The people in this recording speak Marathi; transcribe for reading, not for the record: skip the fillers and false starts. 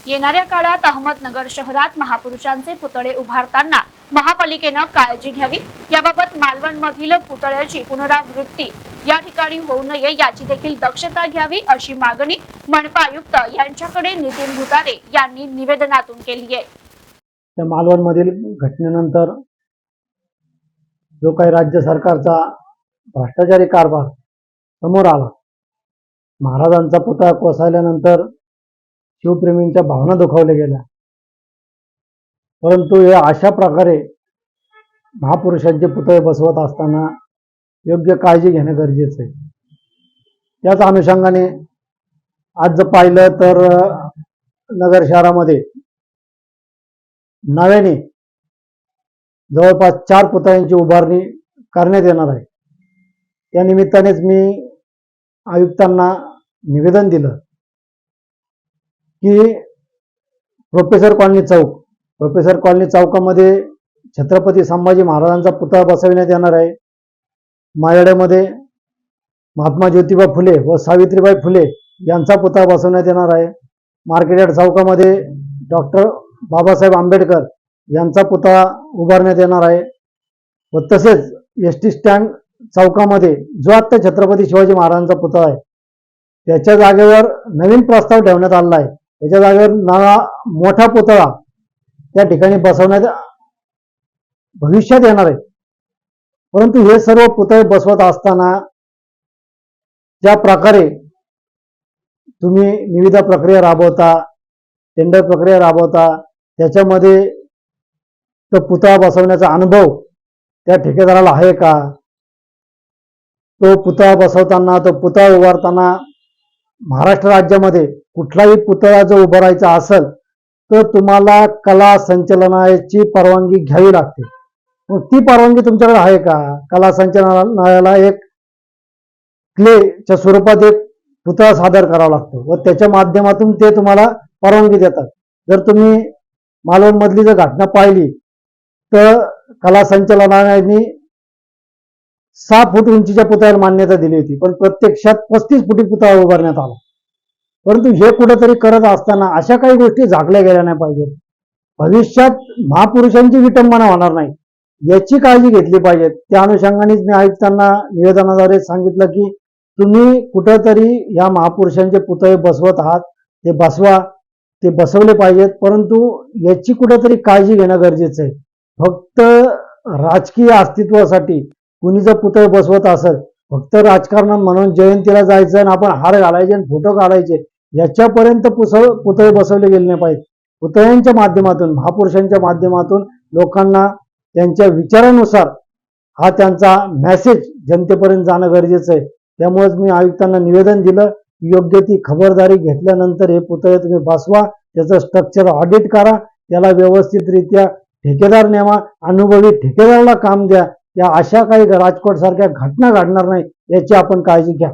येणाऱ्या काळात अहमदनगर शहरात महापुरुषांचे पुतळे उभारताना महापालिकेनं काळजी घ्यावी। याबाबत मालवणमधील पुतळ्याची पुनरावृत्ती या ठिकाणी होऊ नये याची देखील दक्षता घ्यावी अशी मागणी मनपा आयुक्त यांच्याकडे नितीन भुतारे यांनी निवेदनातून केली आहे। त्या मालवणमधील घटनेनंतर जो काही राज्य सरकारचा भ्रष्टाचारी कारभार समोर आला, महाराजांचा पुतळा कोसळल्यानंतर शिवप्रेमींच्या भावना दुखावल्या गेल्या, परंतु हे अशा प्रकारे महापुरुषांचे पुतळे बसवत असताना योग्य काळजी घेणं गरजेचं आहे। त्याच अनुषंगाने आज जर पाहिलं तर नगर शहरामध्ये नव्याने जवळपास 4 पुतळ्यांची उभारणी करण्यात येणार आहे। त्या निमित्तानेच मी आयुक्तांना निवेदन दिलं की प्रोफेसर कॉलनी चौकामध्ये छत्रपती संभाजी महाराजांचा पुतळा बसविण्यात येणार आहे। मायड्यामध्ये महात्मा ज्योतिबा फुले व सावित्रीबाई फुले यांचा पुतळा बसवण्यात येणार आहे। मार्केट चौकामध्ये डॉक्टर बाबासाहेब आंबेडकर यांचा पुतळा उभारण्यात येणार आहे व तसेच एसटी स्टँड चौकामध्ये जो आता छत्रपती शिवाजी महाराजांचा पुतळा आहे त्याच्या जागेवर नवीन प्रस्ताव ठेवण्यात आला आहे। त्याच्या जागेवर नवा मोठा पुतळा त्या ठिकाणी बसवण्यात भविष्यात येणार आहे। परंतु हे सर्व पुतळे बसवत असताना ज्या प्रकारे तुम्ही निविदा प्रक्रिया राबवता, टेंडर प्रक्रिया राबवता, त्याच्यामध्ये तो पुतळा बसवण्याचा अनुभव त्या ठेकेदाराला आहे का? तो पुतळा बसवताना, तो पुतळा उभारताना महाराष्ट्र राज्यामध्ये कुठलाही पुतळा जो उभारायचा असेल तर तुम्हाला कला संचालनालयाची परवानगी घ्यावी लागते। मग ती परवानगी तुमच्याकडे आहे का? कला संचालनालयाला एक क्लेच्या स्वरूपात एक पुतळा सादर करावा लागतो व त्याच्या माध्यमातून ते तुम्हाला परवानगी देतात। जर तुम्ही मालवणमधली जर घटना पाहिली तर कला संचालनालयाने 6 फूट उंचीच्या पुतळ्याला मान्यता दिली होती, पण प्रत्यक्षात 35 फुटी पुतळा उभारण्यात आला। परंतु हे कुठेतरी करत असताना अशा काही गोष्टी झाकल्या गेल्या नाही पाहिजेत। भविष्यात महापुरुषांची विटंबना होणार नाही याची काळजी घेतली पाहिजे। त्या अनुषंगानेच मी आयुक्तांना निवेदनाद्वारे सांगितलं की तुम्ही कुठेतरी या महापुरुषांचे पुतळे बसवत आहात, ते बसवा, ते बसवले पाहिजेत, परंतु याची कुठेतरी काळजी घेणं गरजेचं आहे। फक्त राजकीय अस्तित्वासाठी कुणी जर पुतळे बसवत असेल, फक्त राजकारणात म्हणून जयंतीला जायचं आणि आपण हार घालायचे आणि फोटो काढायचे याच्यापर्यंत पुतळे बसवले गेले नाही पाहिजे। पुतळ्यांच्या माध्यमातून, महापुरुषांच्या माध्यमातून लोकांना त्यांच्या विचारानुसार हा त्यांचा मेसेज जनतेपर्यंत जाणं गरजेचं आहे। त्यामुळेच मी आयुक्तांना निवेदन दिलं की योग्य ती खबरदारी घेतल्यानंतर हे पुतळे तुम्ही बसवा, त्याचं स्ट्रक्चर ऑडिट करा, त्याला व्यवस्थितरित्या ठेकेदार नेमा, अनुभवी ठेकेदाराला काम द्या। या अशा काही राजकोट सारख्या घटना घडणार नाही याची आपण काळजी घ्या।